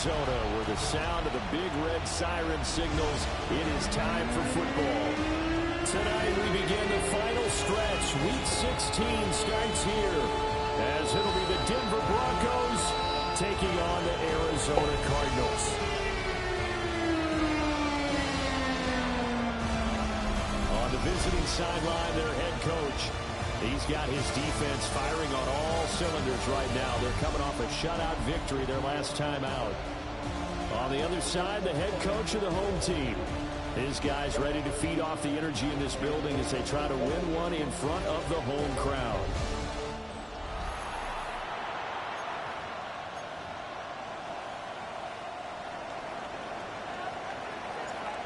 Arizona, where the sound of the big red siren signals it is time for football. Tonight we begin the final stretch. Week 16 starts here, as it'll be the Denver Broncos taking on the Arizona Cardinals. On the visiting sideline, their head coach. He's got his defense firing on all cylinders right now. They're coming off a shutout victory their last time out. On the other side, the head coach of the home team. His guys ready to feed off the energy in this building as they try to win one in front of the home crowd.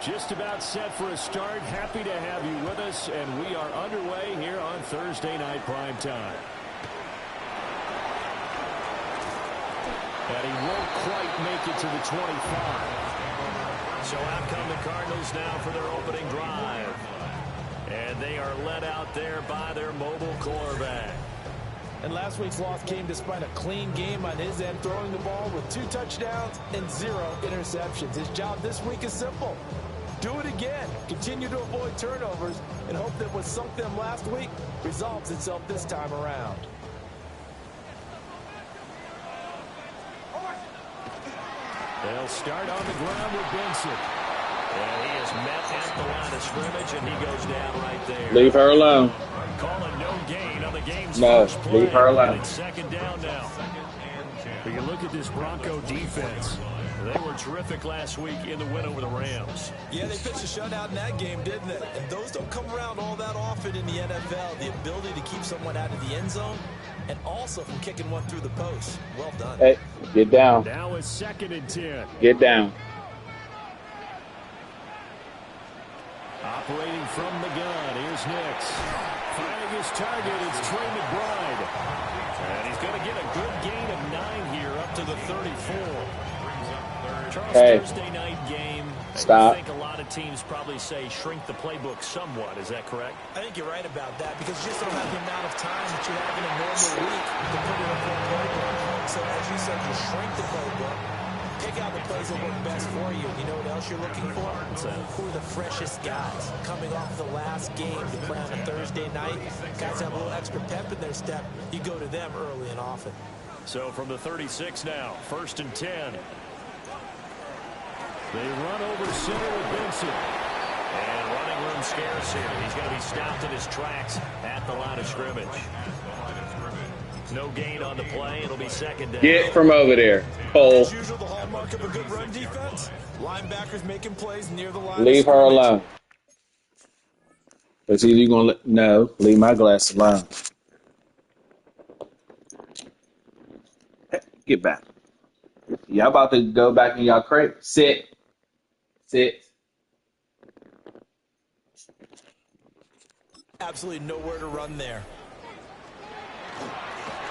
Just about set for a start. Happy to have you with us, and we are underway here on Thursday Night Prime Time. And he won't quite make it to the 25. So out come the Cardinals now for their opening drive. And they are led out there by their mobile quarterback. And last week's loss came despite a clean game on his end, throwing the ball with 2 touchdowns and 0 interceptions. His job this week is simple. Do it again. Continue to avoid turnovers and hope that what sunk them last week resolves itself this time around. They'll start on the ground with Benson. And he is met at the line of scrimmage, and he goes down right there. Leave her alone. Calling no gain on the game's No, first play. leave her alone. It's second down now. We can look at this Bronco defense. They were terrific last week in the win over the Rams. Yeah, they pitched a shutout in that game, didn't they? And those don't come around all that often in the NFL. The ability to keep someone out of the end zone and also from kicking one through the post. Well done. Hey, get down. Now it's 2nd and 10. Get down. Operating from the gun, here's Nix. Finding his target, it's Trey McBride. And he's going to get a good gain of 9 here, up to the 34. Charles, Hey. Thursday night game. Stop. I think a lot of teams probably say shrink the playbook somewhat. Is that correct? I think you're right about that because you just don't have the amount of time that you have in a normal week to put it into a playbook. So as you said, you shrink the playbook. Pick out the plays that work best for you. You know what else you're looking for? Who are the freshest guys coming off the last game to play on a Thursday night? Guys have a little extra pep in their step. You go to them early and often. So from the 36 now, 1st and 10. They run over center with Benson. And running room scarce here. He's going to be stopped in his tracks at the line of scrimmage. No gain on the play. It'll be 2nd down. Get from over there, Cole. As usual, the hallmark of a good run defense. Linebackers making plays near the line. Leave her alone. It's either you're going to no, leave my glass alone. Hey, get back. Y'all about to go back in y'all crate. Sit. Sit. Absolutely nowhere to run there.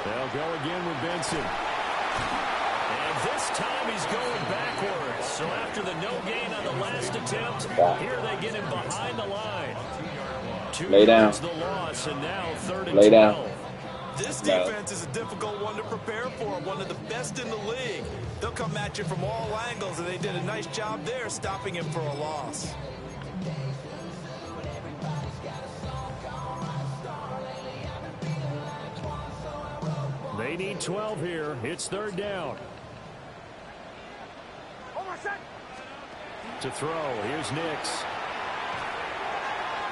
They'll go again with Benson. And this time he's going backwards. So after the no gain on the last attempt, here they get him behind the line. 2 Lay down. yards the loss, and now 3rd and Lay 12. down. This defense is a difficult one to prepare for, one of the best in the league. They'll come at you from all angles, and they did a nice job there stopping him for a loss. They need 12 here. It's 3rd down. To throw. Here's Nix.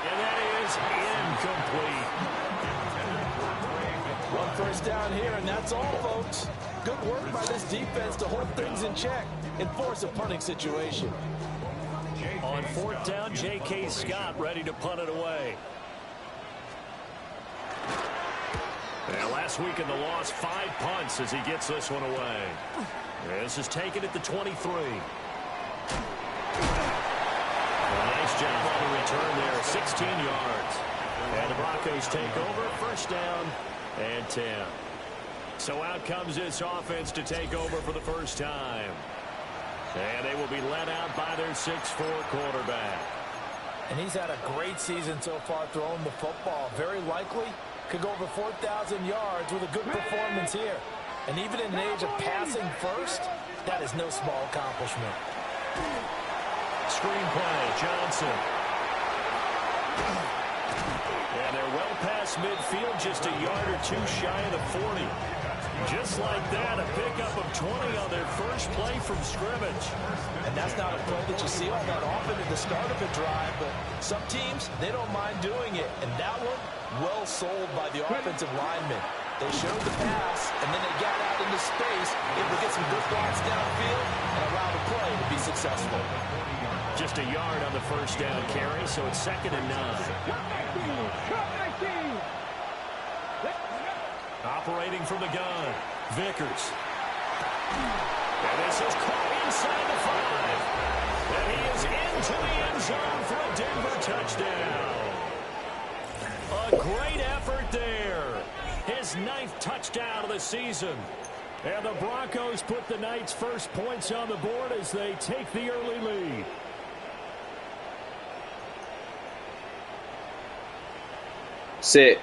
And that is incomplete. One first down here, and that's all, folks. Good work by this defense to hold things in check and force a punting situation. On 4th down, J.K. Scott ready to punt it away. And last week in the loss, 5 punts as he gets this one away. This is taken at the 23. Nice job on the return there, 16 yards. And the Broncos take over, 1st down and 10. So out comes this offense to take over for the first time. And they will be led out by their 6'4" quarterback. And he's had a great season so far throwing the football. Very likely could go over 4,000 yards with a good performance here. And even in an age of passing first, That is no small accomplishment. Screen play, Johnson. And they're well past midfield, just a yard or two shy of the 40. Just like that, a pickup of 20 on their first play from scrimmage. And that's not a play that you see all that often at the start of a drive, but some teams, they don't mind doing it. And that one, well sold by the offensive lineman. They showed the pass, and then they got out into space, able to get some good blocks downfield, and allow the play to be successful. Just a yard on the first down carry, so it's 2nd and 9. Operating from the gun, Vickers. And this is caught inside the 5. And he is into the end zone for a Denver touchdown. A great effort there. His 9th touchdown of the season. And the Broncos put the Knights' first points on the board as they take the early lead. Sit.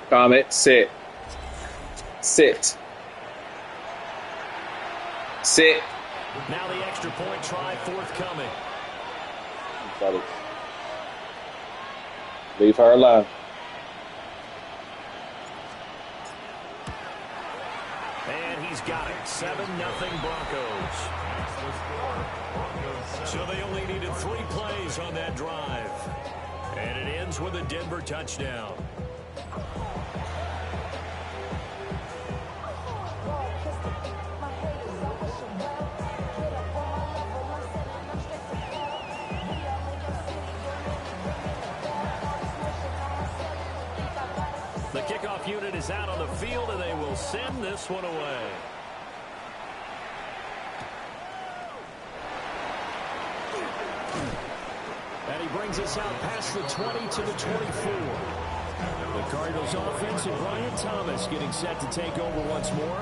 Comet, sit. Sit. Sit. Now the extra point try forthcoming. Leave her alone. And he's got it. 7-0 Broncos. So they only needed 3 plays on that drive. And it ends with a Denver touchdown. The kickoff unit is out on the field, and they will send this one away. And he brings us out past the 20 to the 24. The Cardinals offense and Brian Thomas getting set to take over once more.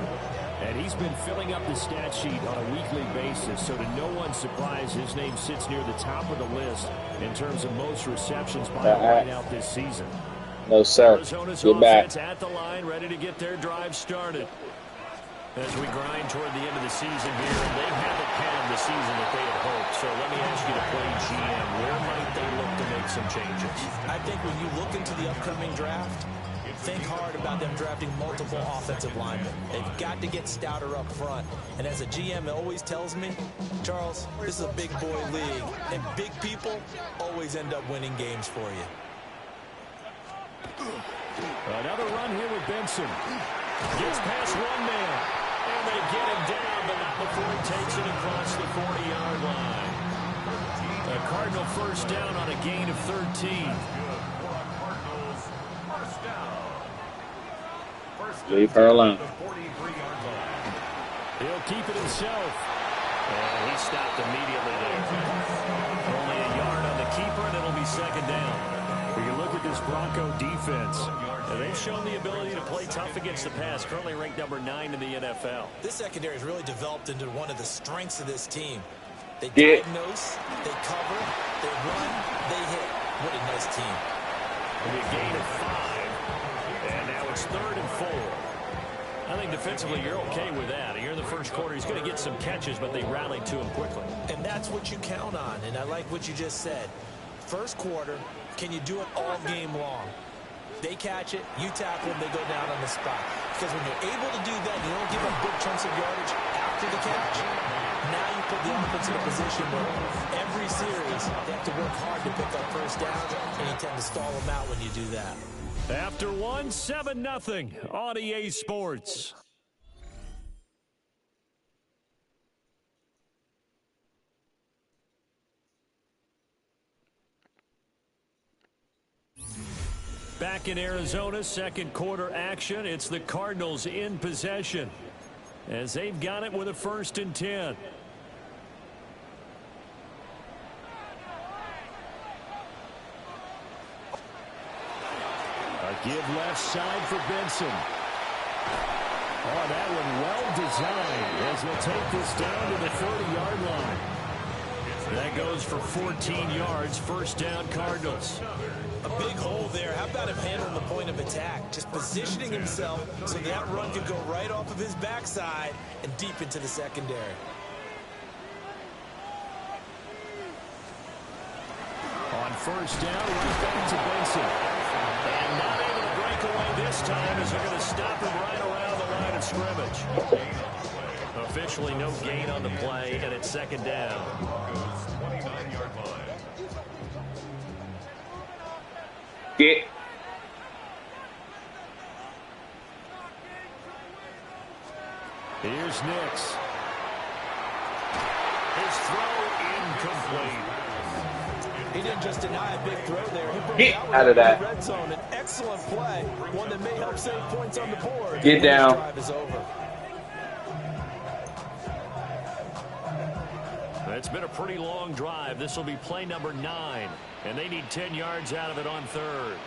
And he's been filling up the stat sheet on a weekly basis, so to no one's surprise, his name sits near the top of the list in terms of most receptions by a wideout this season. No, sir. Arizona's Get back. offense at the line, ready to get their drive started. As we grind toward the end of the season here, and they haven't had the season that they had hoped. So let me ask you to play GM. Where might they look to make some changes? I think when you look into the upcoming draft, think hard about them drafting multiple offensive linemen. They've got to get stouter up front. And as a GM always tells me, Charles, this is a big boy league, and big people always end up winning games for you. Another run here with Benson. Gets past one man. And they get him down, but not before he takes it across the 40-yard line. A Cardinal first down on a gain of 13. Leave her alone. He'll keep it himself. And he stopped immediately there. Only a yard on the keeper, and it'll be 2nd down. When you look at this Bronco defense, they've shown the ability to play tough against the pass, currently ranked number 9 in the NFL. This secondary has really developed into one of the strengths of this team. They diagnose, they cover, they run, they hit. What a nice team. It'll be a gain of 5, and now it's 3rd and 4. I think defensively you're okay with that. Here in the first quarter, he's going to get some catches, but they rallied to him quickly. And that's what you count on, and I like what you just said. First quarter, can you do it all game long? They catch it, you tackle them, they go down on the spot. Because when you're able to do that, you don't give them big chunks of yardage after the catch. Now you put the offense in a position where every series they have to work hard to pick up first down, and you tend to stall them out when you do that. After one, 7-0 on EA Sports. Back in Arizona, second quarter action. It's the Cardinals in possession as they've got it with a 1st and 10. A give left side for Benson. Oh, that one well designed as they'll take this down to the 40-yard line. That goes for 14 yards. First down, Cardinals. A big hole there. How about him handling the point of attack? Just positioning himself so that run could go right off of his backside and deep into the secondary. On first down, right back to Benson. And not able to break away this time as they're going to stop him right around the line of scrimmage. Officially no gain on the play, and it's second down. Get. Here's Nix. His throw incomplete. He didn't just deny a big throw there. He broke Get out of that. red zone. An excellent play. One that may help save points on the board. Get down. This drive is over. It's been a pretty long drive. This will be play number 9, and they need 10 yards out of it on third.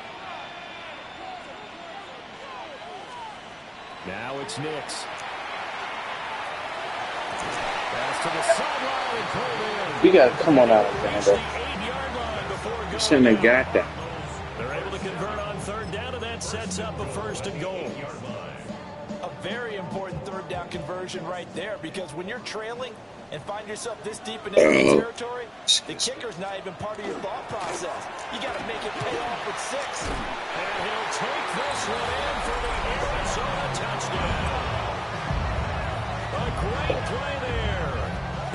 Now it's Nix. Pass to the sideline and pulled in. We got to come on out, Alexander. You shouldn't have got that. They're able to convert on third down, and that sets up a first and goal. A very important third down conversion right there, because when you're trailing and find yourself this deep in enemy territory, the kicker's not even part of your thought process. You got to make it pay off with 6. And he'll take this one in for the Arizona touchdown. A great play there.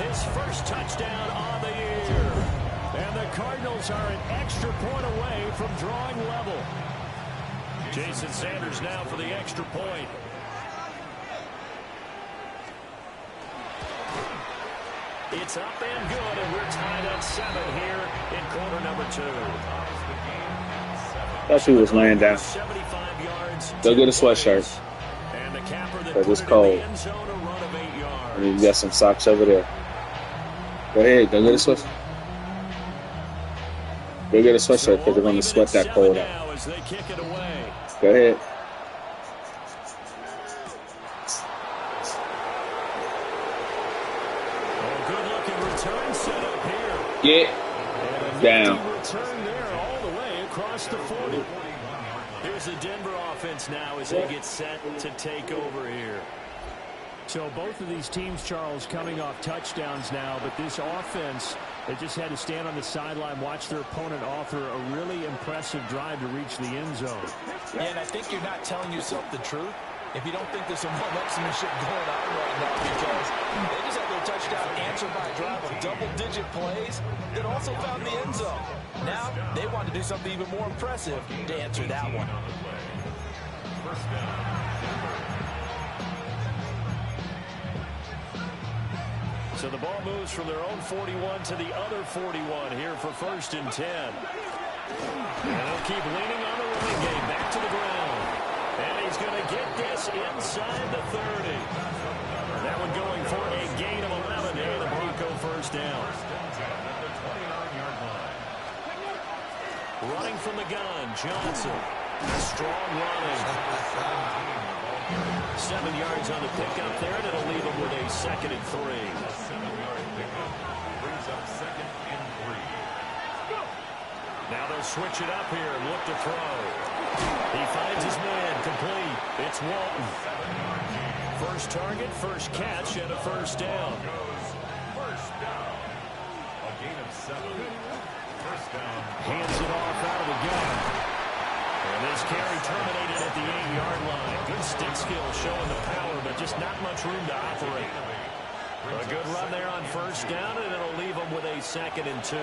His first touchdown on the year. And the Cardinals are an extra point away from drawing level. Jason Sanders now for the extra point. It's up and good, and we're tied at 7 here in quarter number 2. Thought she was laying down. 75 yards. Go get a sweatshirt. And the capper that Because it's put it in cold. the end zone, a run of 8 yards. And you got some socks over there. Go ahead, go get a sweatshirt. Go get a sweatshirt because they're going to sweat that cold out. Now as they kick it away. Go ahead. Return set up here. Get down. Return there all the way across the 40. Here's the Denver offense now as they get set to take over here. So both of these teams, Charles, coming off touchdowns now, but this offense, they just had to stand on the sideline, watch their opponent offer a really impressive drive to reach the end zone. Yeah, and I think you're not telling yourself the truth if you don't think there's some one-upsmanship going on right now, because they just had their touchdown answered by a drive of double-digit plays that also found the end zone. Now they want to do something even more impressive to answer that one. First down. So the ball moves from their own 41 to the other 41 here for first and 10. And they'll keep leaning on the running game back to the ground. And he's going to get this inside the 30. That one going for a gain of 11 here, the Bronco first down. Running from the gun, Johnson. Strong running. 7 yards on the pickup there, and it'll leave him with a 2nd and 3. 7-yard pickup brings up 2nd and 3. Now they'll switch it up here and look to throw. He finds his man, complete. It's Walton. First target, first catch, and a first down. First down. A gain of 7. First down. Hands it off out of the gun. And this carry terminated at the 8-yard line. Good stick skill showing the power, but just not much room to operate. A good run there on first down, and it'll leave them with a 2nd and 2.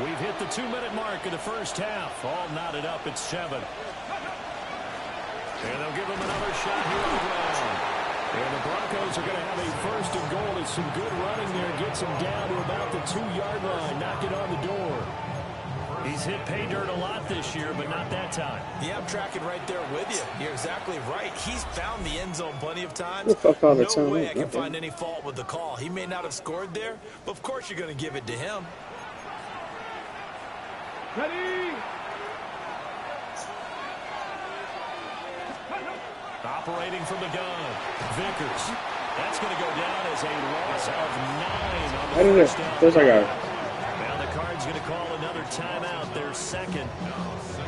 We've hit the 2-minute mark of the first half. All knotted up at 7. And they'll give them another shot here on the ground. And the Broncos are going to have a first and goal. It's some good running there. Gets him down to about the 2-yard line. Knock it on the door. He's hit pay dirt a lot this year, but not that time. Yeah, I'm tracking right there with you. You're exactly right. He's found the end zone plenty of times. No way I can find any fault with the call. He may not have scored there, but of course you're going to give it to him. Ready? Operating from the gun. Vickers. That's going to go down as a loss of 9 on the How did it? first down. Feels like I. Now the Cards going to call another timeout, their second,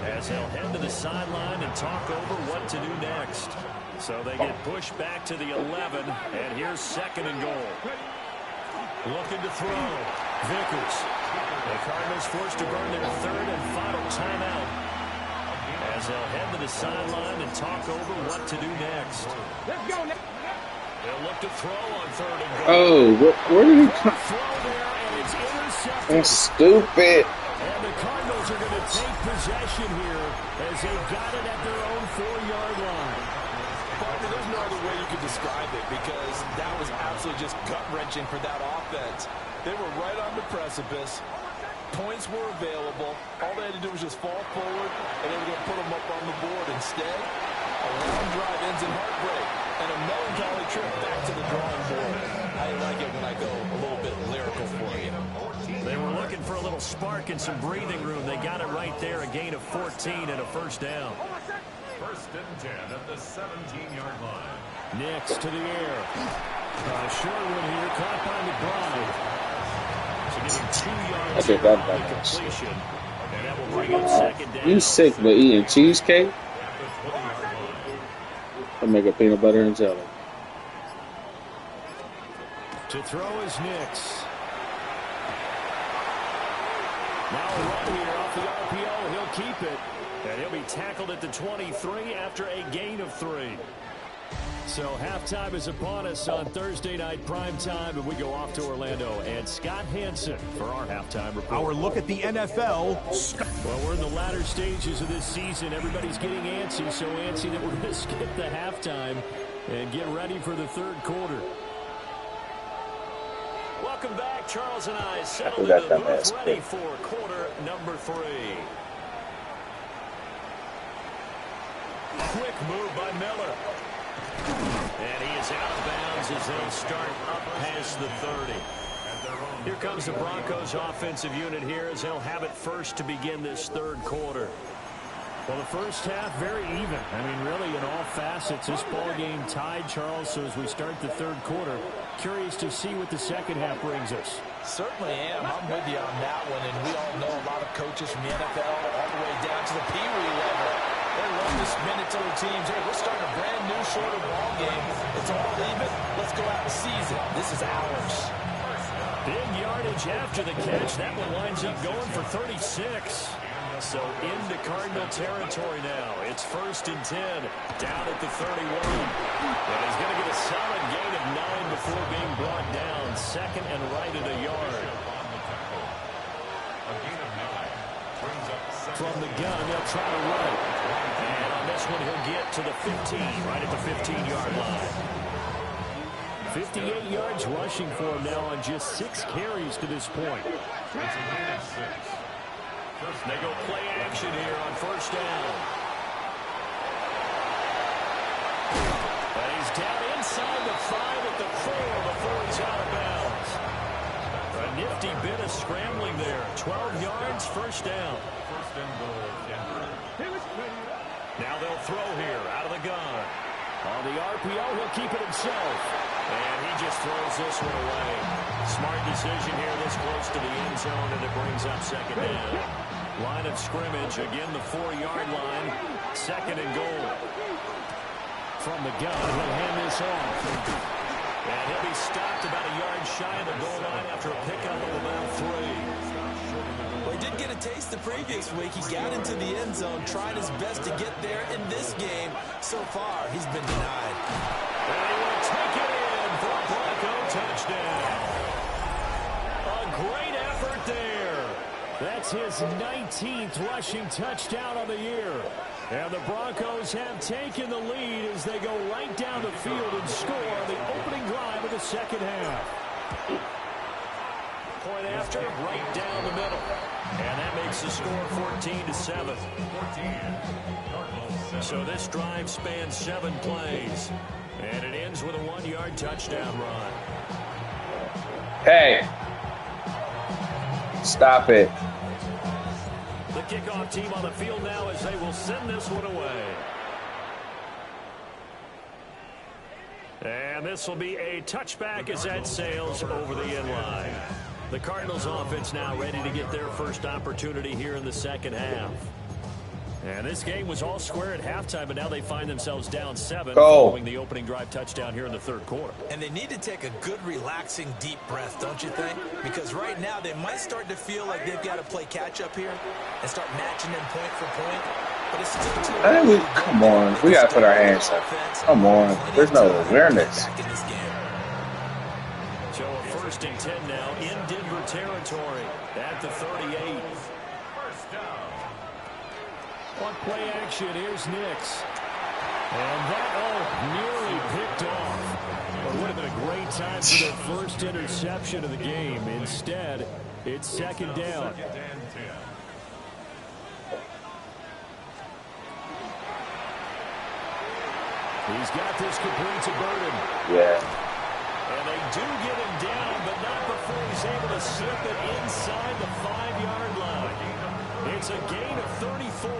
as they'll head to the sideline and talk over what to do next. So they get pushed back to the 11, and here's second and goal. Looking to throw. Vickers. The Cardinals forced to burn their third and final timeout, as they'll head to the sideline and talk over what to do next. Let's go now. They'll look to throw on third and goal. Oh, where did he come? Throw there, and it's intercepted. That's stupid. And the Cardinals are going to take possession here as they got it at their own 4-yard line. Partner, there's no other way you could describe it because that was absolutely just gut-wrenching for that offense. They were right on the precipice. Points were available. All they had to do was just fall forward, and they were going to put them up on the board. Instead, a long drive ends in heartbreak and a melancholy trip back to the drawing board. I like it when I go a little bit lyrical for you. They were looking for a little spark and some breathing room. They got it right there, a gain of 14 and a first down. First and 10 at the 17-yard line. Nix to the air. Short one here, caught by McBride. So getting 2 yards I did that on by the accident. completion. And that will bring up second down. You sick but eating cheesecake? I'll make a peanut butter and jelly. To throw is Nix. Now a run here off the RPO. He'll keep it. And he'll be tackled at the 23 after a gain of 3. So halftime is upon us on Thursday night primetime, and we go off to Orlando. And Scott Hansen for our halftime report. Our look at the NFL. Well, we're in the latter stages of this season. Everybody's getting antsy, so antsy that we're going to skip the halftime and get ready for the third quarter. Welcome back. Charles and I settled into the booth, ready for quarter number 3. Quick move by Miller. And he is out of bounds as they'll start up past the 30. Here comes the Broncos offensive unit here as they'll have it first to begin this third quarter. Well, the first half, very even. I mean, really, in all facets, this ball game tied, Charles. So as we start the third quarter, curious to see what the second half brings us. Certainly am. I'm with you on that one. And we all know a lot of coaches from the NFL all the way down to the Pee Wee level. They love to spin it to their teams. Hey, we're starting a brand new, shorter ball game. It's all even. Let's go out and seize it. This is ours. Big yardage after the catch. That one winds up going for 36. So into Cardinal territory now. It's first and 10. Down at the 31. And he's going to get a solid gain of 9 before being brought down. Second and right at a yard. From the gun, they'll try to run it. And on this one, he'll get to the 15, right at the 15-yard line. 58 yards rushing for him now on just 6 carries to this point. They go play action here on first down. And he's down inside the 5 at the 4 before he's out of bounds. A nifty bit of scrambling there. 12 yards, first down. Now they'll throw here out of the gun. On the RPO, he'll keep it himself. And he just throws this one away. Smart decision here this close to the end zone, and it brings up second down. Line of scrimmage, again the 4-yard line. Second and goal. From the gun, he'll hand this off. And he'll be stopped about a yard shy of the goal line after a pickup of about 3. Well, he did get a taste the previous week. He got into the end zone, tried his best to get there in this game. So far, he's been denied. And he will take it in for a Bronco touchdown. A great effort there. That's his 19th rushing touchdown of the year. And the Broncos have taken the lead as they go right down the field and score on the opening drive of the second half. Point after, right down the middle. And that makes the score 14-7. So this drive spans 7 plays. And it ends with a 1-yard touchdown run. Hey. Stop it. The kickoff team on the field now as they will send this one away. And And this will be a touchback as that sails over the end line. The Cardinals offense now ready to get their first opportunity here in the second half. And this game was all square at halftime, but now they find themselves down 7 following the opening drive touchdown here in the third quarter. And they need to take a good, relaxing, deep breath, don't you think? Because right now they might start to feel like they've got to play catch-up here and start matching them point for point. But it's still too early. Come on. We got to put our hands up. Come on. There's no awareness. So a 1st and 10 now in Denver territory at the 38. On play action, here's Nix. And that, nearly picked off. It would have been a great time for their first interception of the game. Instead, it's 2nd down. He's got this complete to Burden. Yeah. And they do get him down, but not before he's able to slip it inside the 5-yard line. It's a gain of 34.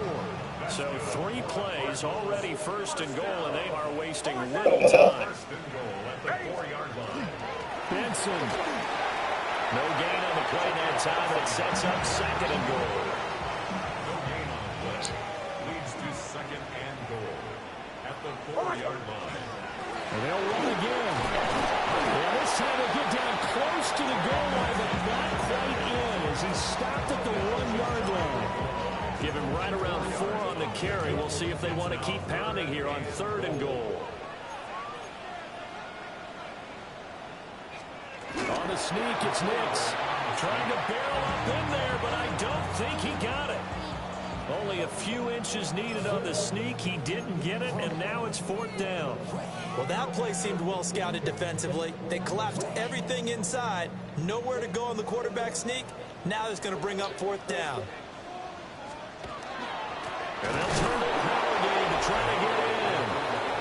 So 3 plays already 1st and goal, and they are wasting little time. 1st and goal at the 4-yard line. Benson. No gain on the play that time. It sets up 2nd and goal. No gain on the play. Leads to 2nd and goal at the 4-yard line. And they'll run again. And this time they get down close to the goal line, but not quite in as he stopped at the 1-yard line. Give him right around 4 on the carry. We'll see if they want to keep pounding here on 3rd and goal. On the sneak, it's Nix. Trying to barrel up in there, but I don't think he got it. Only a few inches needed on the sneak. He didn't get it, and now it's 4th down. Well, that play seemed well scouted defensively. They collapsed everything inside. Nowhere to go on the quarterback sneak. Now it's going to bring up 4th down. And they'll turn it Howard to try to get in.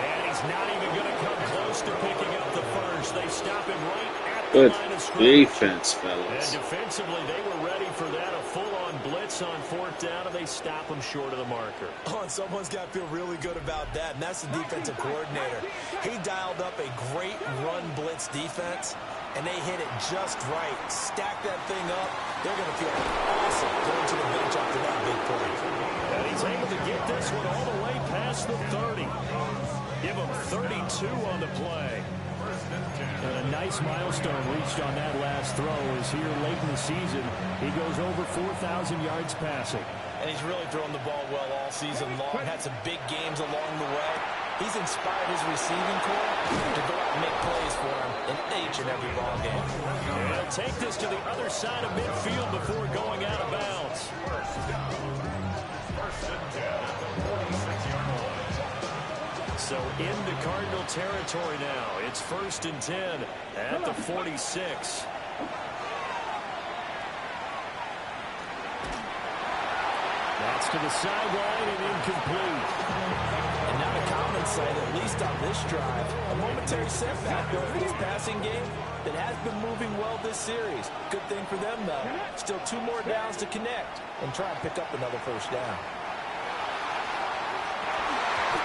And he's not even going to come close to picking up the first. They stop him right at the line of scrimmage. Defense, fellas. And defensively, they were ready for that. A full-on blitz on 4th down, and they stop him short of the marker. Oh, and someone's got to feel really good about that, and that's the defensive coordinator. He dialed up a great run blitz defense, and they hit it just right. Stack that thing up. They're going to feel awesome going to the bench after that big play. And he's able to get this one all the way past the 30. Give him 32 on the play. And a nice milestone reached on that last throw as here late in the season, he goes over 4,000 yards passing. And he's really thrown the ball well all season long. Had some big games along the way. He's inspired his receiving corps to go out and make plays for him in each and every ball game. And he'll take this to the other side of midfield before going out of bounds. 1st and 10 at the 46-yard line. So into Cardinal territory now. It's 1st and 10 at the 46. That's to the sideline and incomplete. And not a common sight, at least on this drive. A momentary setback, though, for this passing game that has been moving well this series. Good thing for them, though. Still 2 more downs to connect and try and pick up another 1st down.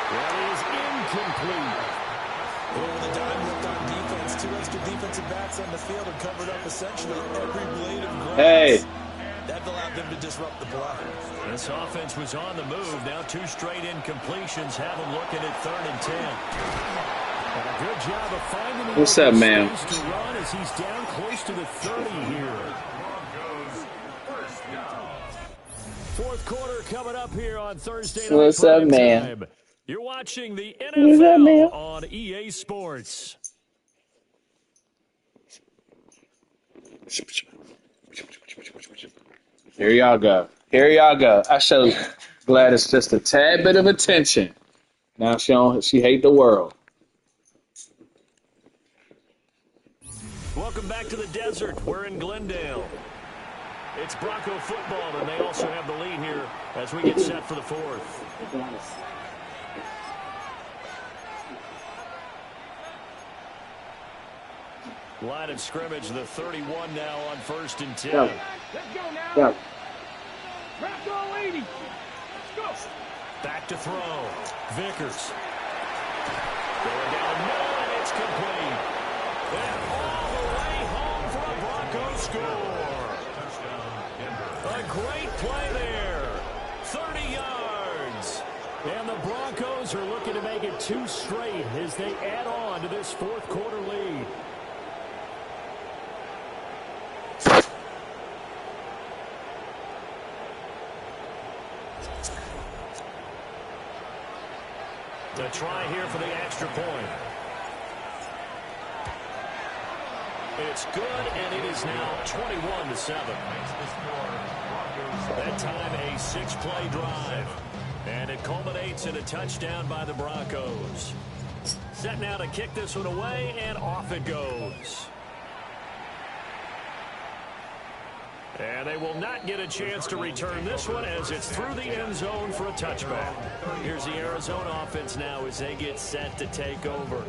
That is incomplete. With a dime left on defense, 2 extra defensive backs on the field and covered up essentially every blade of grass. Hey. That allowed them to disrupt the play. This offense was on the move. Now 2 straight incompletions have them looking at 3rd and 10. And a good job of finding the What's up, man? to run as he's down close to the 30 here. Broncos 1st down. 4th quarter coming up here on Thursday night. What's up, prime man? time. You're watching the What's up, man? NFL on EA Sports. Here y'all go. Here y'all go. I showed Gladys just a tad bit of attention. Now she hate the world. Welcome back to the desert. We're in Glendale. It's Bronco football, and they also have the lead here as we get set for the 4th. Line of scrimmage, the 31 now on 1st and 10. Go. Let's go now. Go. Wrap all 80. Let's go. Back to throw. Vickers. Going down the middle, and It's complete. And all the way home for a Broncos score. A great play there. 30 yards. And the Broncos are looking to make it 2 straight as they add on to this fourth quarter lead. A try here for the extra point. It's good, and it is now 21-7. That time a 6-play drive. And it culminates in a touchdown by the Broncos. Set now to kick this one away, and off it goes. And they will not get a chance to return this one as it's through the end zone for a touchback. Here's the Arizona offense now as they get set to take over.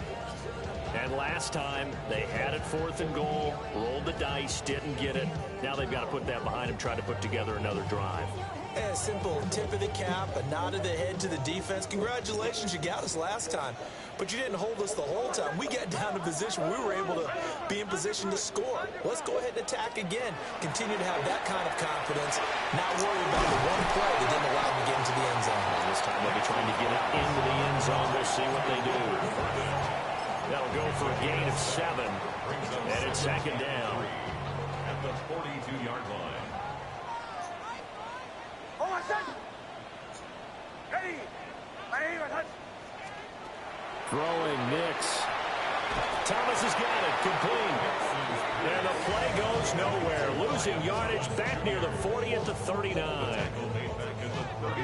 And last time, they had it 4th and goal, rolled the dice, didn't get it. Now they've got to put that behind them, try to put together another drive. A simple tip of the cap, a nod of the head to the defense. Congratulations, you got us last time, but you didn't hold us the whole time. We got down to position. We were able to be in position to score. Let's go ahead and attack again. Continue to have that kind of confidence, not worry about the one play that didn't allow them to get into the end zone. And this time they'll be trying to get it into the end zone. We'll see what they do. That'll go for a gain of 7, and it's 2nd down. At the 42-yard line. Throwing Nix. Thomas has got it. Complete. And the play goes nowhere. Losing yardage back near the 40 at the 39.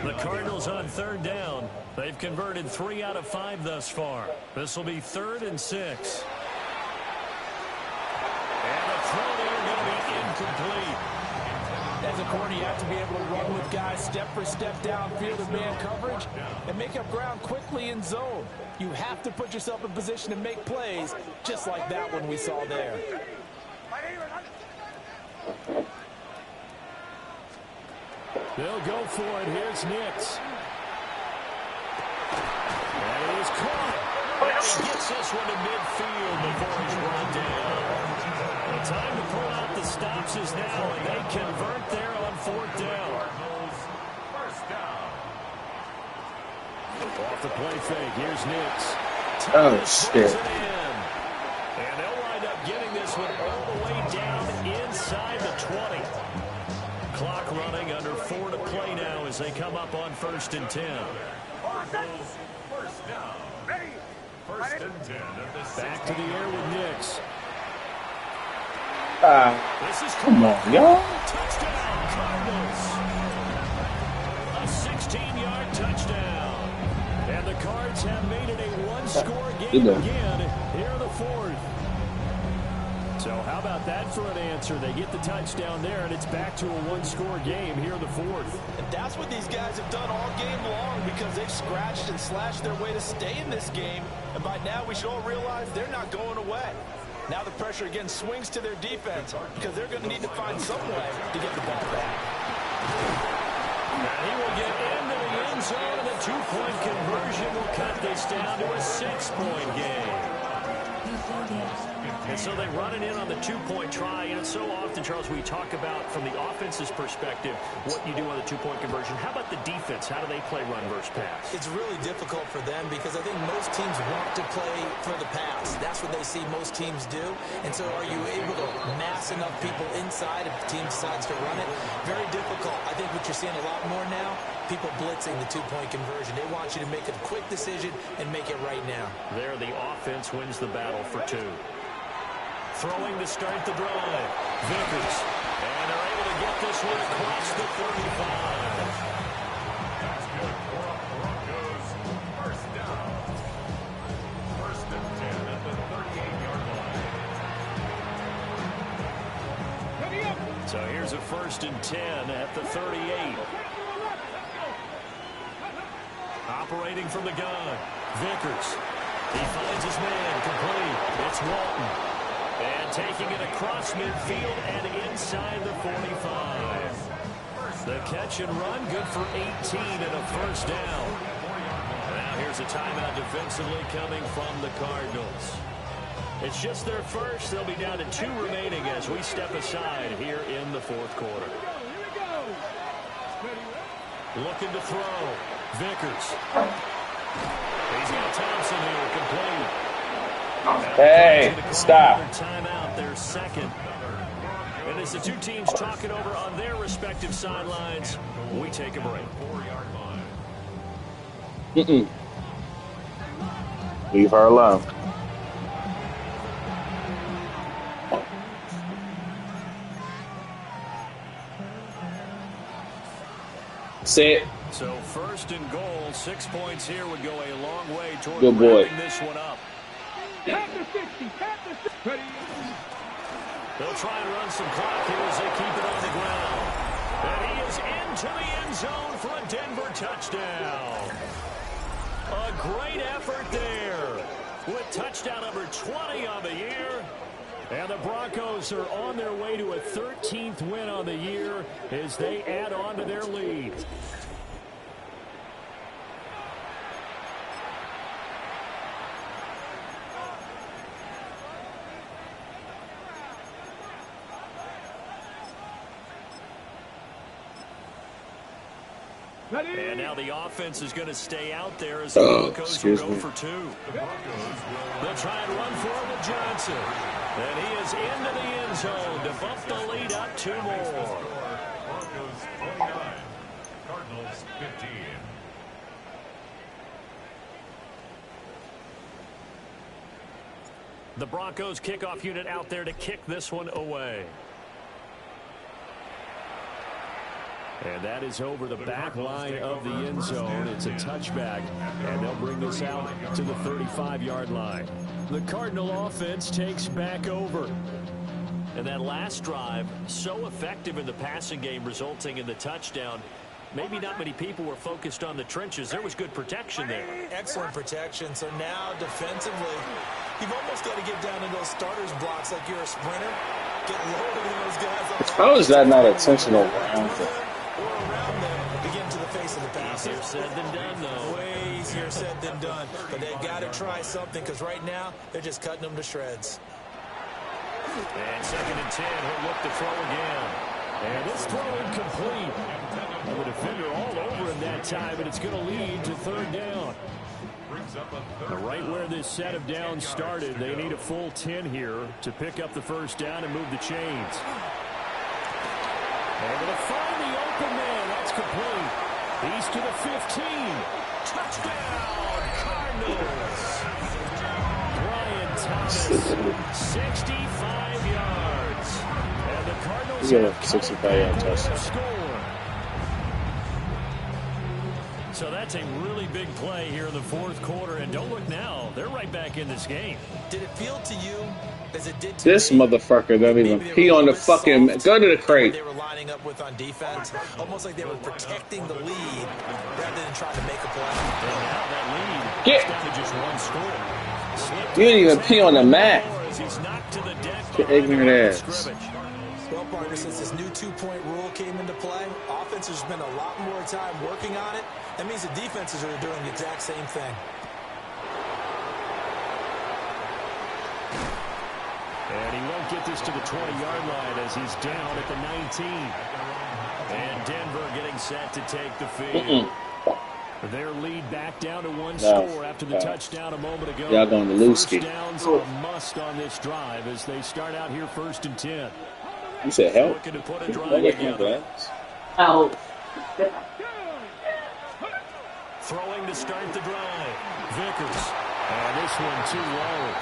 The Cardinals on 3rd down. They've converted 3 out of 5 thus far. This will be 3rd and 6. And the throw there going to be incomplete. As a corner, you have to be able to run with guys step for step downfield in man coverage and make up ground quickly in zone. You have to put yourself in position to make plays, just like that one we saw there. They'll go for it. Here's Nix. And it is caught. And he gets this one to midfield before he's run down. The time to pull out the stops is now, and they convert there on 4th down. First down. Off the play fake. Here's Nix. Oh, shit. And they'll wind up getting this one all the way down inside the 20. Clock running, under 4 to play now as they come up on 1st and 10. First down. First and 10 at the Back to the air with Nix. This is come on, y'all. Touchdown, Cardinals. A 16-yard touchdown. And the Cards have made it a one-score game again here in the 4th. So how about that for an answer? They get the touchdown there, and it's back to a one-score game here in the 4th. And that's what these guys have done all game long because they've scratched and slashed their way to stay in this game. And by now, we should all realize they're not going away. Now the pressure again swings to their defense because they're going to need to find some way to get the ball back. And he will get into the end zone, and the 2-point conversion will cut this down to a 6-point game. And so they run it in on the 2-point try. And it's so often, Charles, we talk about from the offense's perspective what you do on the 2-point conversion. How about the defense? How do they play run versus pass? It's really difficult for them because I think most teams want to play for the pass. That's what they see most teams do. And so are you able to mass enough people inside if the team decides to run it? Very difficult. I think what you're seeing a lot more now, people blitzing the 2-point conversion. They want you to make a quick decision and make it right now. There, the offense wins the battle for 2. Throwing to start the drive. Vickers. And they're able to get this one across the 35. That's good for a Broncos. First down. First and 10 at the 38-yard line. So here's a 1st and 10 at the 38. Operating from the gun. Vickers. He finds his man. Complete. It's Walton. And taking it across midfield and inside the 45. The catch and run, good for 18 and a 1st down. Now here's a timeout defensively coming from the Cardinals. It's just their first. They'll be down to 2 remaining as we step aside here in the fourth quarter. Looking to throw. Vickers. He's got Thompson here, complete. Hey, stop. Timeout, their second. And as the two teams talk it over on their respective sidelines, we take a break. Leave her alone. Sit. So first and goal, 6 points here would go a long way toward Good boy. wrapping this one up. They'll try and run some clock here as they keep it on the ground. And he is into the end zone for a Denver touchdown. A great effort there with touchdown number 20 on the year. And the Broncos are on their way to a 13th win on the year as they add on to their lead. And now the offense is going to stay out there as the Broncos will go for 2. They'll try and run for it with Johnson. And he is into the end zone to bump the lead up 2 more. Broncos 29, Cardinals 15. The Broncos kickoff unit out there to kick this one away. And that is over the back line of the end zone. It's a touchback, and they'll bring this out to the 35-yard line. The Cardinal offense takes back over. And that last drive, so effective in the passing game, resulting in the touchdown. Maybe not many people were focused on the trenches. There was good protection there. Excellent protection. So now defensively, you've almost got to get down in those starters blocks like you're a sprinter. Get lower than those guys. How is that not intentional? Or around them to get into the face of the pass. Easier said than done, though. Way easier said than done. But they've got to try something because right now they're just cutting them to shreds. And 2nd and 10, he'll look to throw again. And this throw incomplete. And the defender all over him that time, and it's going to lead to 3rd down. Right where this set of downs started, they need a full 10 here to pick up the 1st down and move the chains. And going to find the open man. That's complete. He's to the 15. Touchdown, Cardinals. Brian Thomas, 65 yards. And the Cardinals have 65-yard touchdown. Score. So that's a really big play here in the 4th quarter. And don't look now. They're right back in this game. Did it feel to you as it did to This me? motherfucker doesn't even pee on the fucking... Go to the crate. They were lining up with on defense, almost like they were protecting the lead rather than trying to make a play. And now that lead Get. down to just 1 score. You didn't even pee on the mat. He's knocked to the deck. Your ignorant ass. Well, partner, since this new 2-point rule came into play, offense has spent a lot more time working on it. That means the defenses are doing the exact same thing. And he won't get this to the 20-yard line as he's down at the 19. And Denver getting set to take the field. Their lead back down to 1 score after the touchdown a moment ago. Y'all going to lose. First downs a must on this drive as they start out here 1st and 10. You said help. Looking to put a drive together. Help. Throwing to start the drive. Vickers. And this one too low.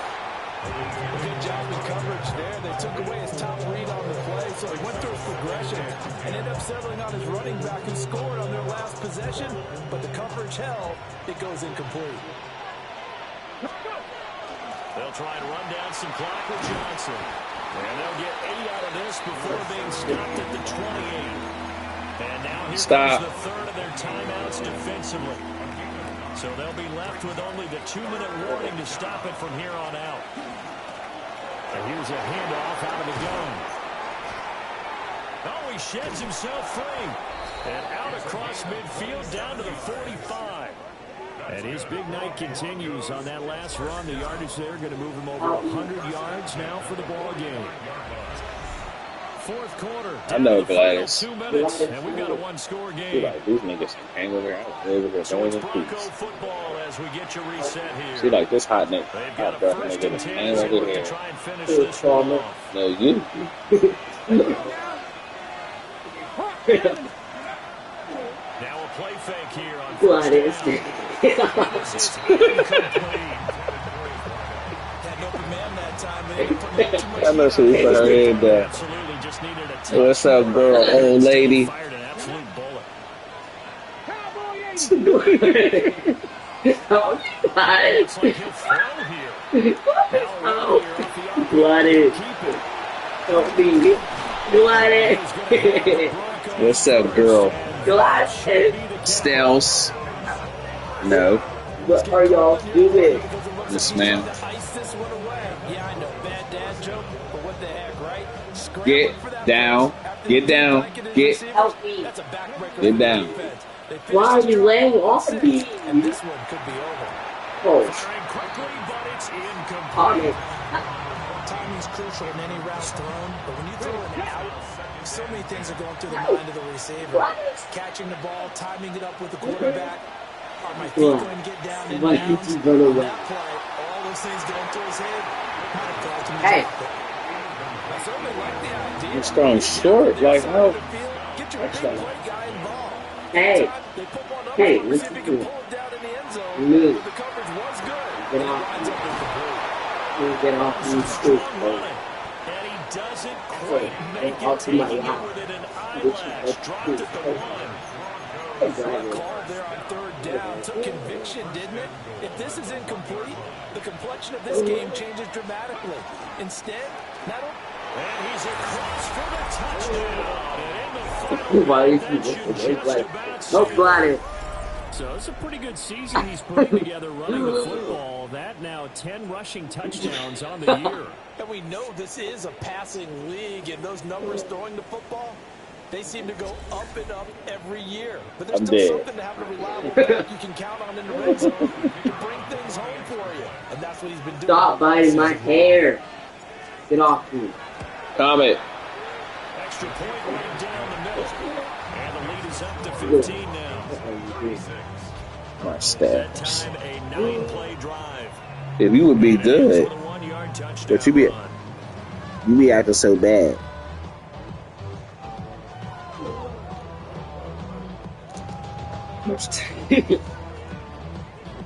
Good job with coverage there. They took away his top read on the play, so he went through his progression and ended up settling on his running back who scored on their last possession, but the coverage held. It goes incomplete. They'll try and run down some clock with Johnson. And they'll get 8 out of this before being stopped at the 28. And now here comes the 3rd of their timeouts defensively. So they'll be left with only the 2-minute warning to stop it from here on out. And here's a handoff out of the gun. Oh, he sheds himself free. And out across midfield down to the 45. And his big night continues on that last run. The yardage there going to move him over 100 yards now for the ball game. Fourth quarter. I know Gladys. 2 minutes, and we've got a one-score game. Like, these niggas can hang over here. I was over here So it's going in Bronco peace. football as we get you reset here. See, like, this hot nigga. They've got Hot a breath first nigga. and 10 Hang as they over look to here. try and finish this one off. No, you. Now a play fake here on Gladys. first down. This is incomplete. Had no command that time. They didn't put too much I know she put her head down. Absolutely just needed a touch. What's up, girl, old lady? Fired an absolute bullet. Oh, Looks like he'll throw here. Now oh, Gladys. Help me. Gladys. What's up, girl? Gladys. Stels. No. What are y'all doing? Yes, ma'am. ice this one away. Yeah, I know. Bad dad joke, but what the heck, right? Get down. Get down. Get. Help me. That's a backbreaker. Get down. Why are you laying off of me? And this one could be over. Oh, Firing quickly, but it's incomplete. Thomas. Timing's crucial in any route thrown, but when you throw an out, so many things are going through the mind of the receiver. Catching the ball, timing it up with the quarterback. Are my feet going to get down in Why bounds? did you run away? That play, all those things going through his head. Might have caused him to Hey. drop it. I certainly like the idea. He's throwing short. Like, how? Get your big play guy involved. Hey. They put one up Hey, for him, see if he can listen. pull it down in the end zone. Move. The coverage was good. Get It off. winds up incomplete. Get off me, Strong street. running. And he doesn't quite make I'll it, see my taking it lap. within an This is eyelash. what- Dropped at the one. Good call there on third down. Took conviction, didn't it? If this is incomplete, the complexion of this game changes dramatically. Instead, not only And he's across for the touchdown. And in the final Why is that he should looking just like about no seal it. Gladys? So it's a pretty good season he's putting together running the football. That now 10 rushing touchdowns on the year. and we know this is a passing league, and those numbers throwing the football, they seem to go up and up every year. But there's I'm still dead. something to have a reliable back you can count on in the red zone to bring things home for you. And that's what he's been doing. Stop biting my hair. Get off me. Comment. Extra point right down the middle. And the lead is up to 15 now. My That stats. time a 9-play drive. If you would be And it ends good, with a 1-yard touchdown but you run. be acting so bad.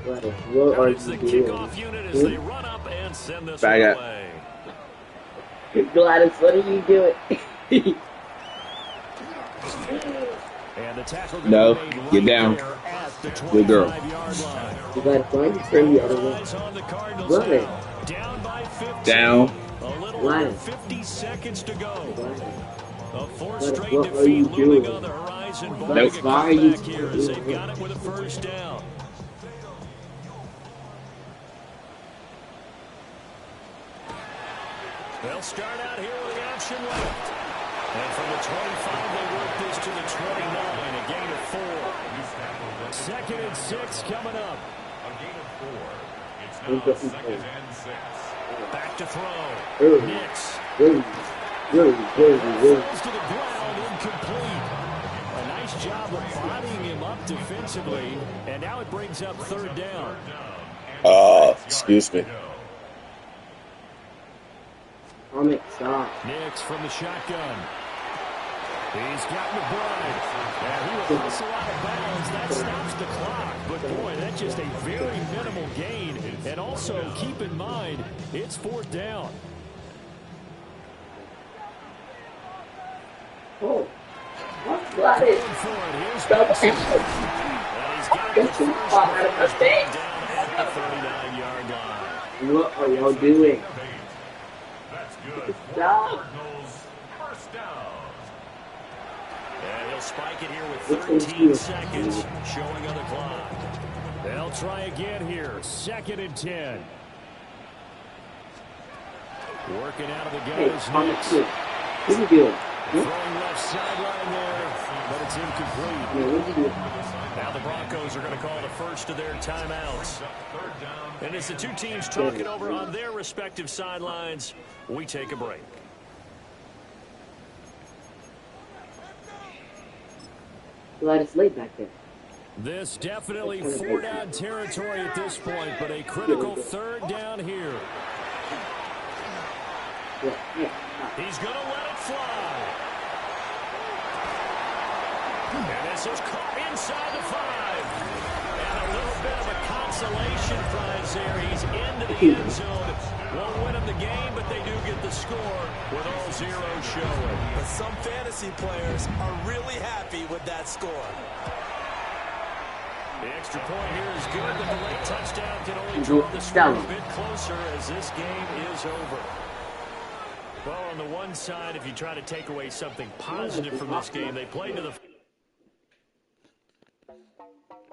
Gladys, what are It's the you doing? kickoff unit as they run up and send this Back one up. away. Gladys, what are you doing? And the tackle No, made get right down. there at the Good girl. 25-yard line. Gladys, why are you turning the other way? Eyes on the Cardinals Gladys. now. Down by 15. Down. A little Gladys. over 50 seconds to go. Gladys, A fourth Gladys, straight what are defeat you looming doing? on the horizon. Nope. Barring a Why are you comeback here as they've got it with a first down. They'll start out here with the option left. And from the 25, they work this to the 29, a gain of 4. Second and 6 coming up. A gain of 4. It's now second and 6. Back to throw. Early. Nix. really, Falls to the ground, incomplete. A nice job of bodying him up defensively. And now it brings up third down. Excuse me. Comic stop. Nix from the shotgun. He's got McBride. And he will hustle out of bounds. That stops the clock. But boy, that's just a very minimal gain. And also, keep in mind, it's fourth down. Oh, what Gladys? Going for it. Here's Stop Benson. it. And he's got the Get you first out of my face. down at the 39-yard line. What are y'all doing? That's good. Stop. Cardinals, first down. And he'll spike it here with Which one's 13 here? seconds showing on the clock. They'll try again here. Second and 10. Working out of the gun Hey, is Comic Nix. too. What are you doing? Throwing left sideline there, but it's incomplete. Yeah, what did you do? Now the Broncos are going to call the first of their timeouts. And as the two teams talking over on their respective sidelines, we take a break. Glad it's late back there. This definitely 4-down territory at this point, but a critical 3rd down here. He's going to let it fly. And this is caught inside the 5. And a little bit of a consolation prize there. He's into the end zone. Won't win him the game, but they do get the score with all zeros showing. But some fantasy players are really happy with that score. The extra point here is good, but the late touchdown can only draw the score a bit closer as this game is over. Well, on the one side, if you try to take away something positive from this game, they played to the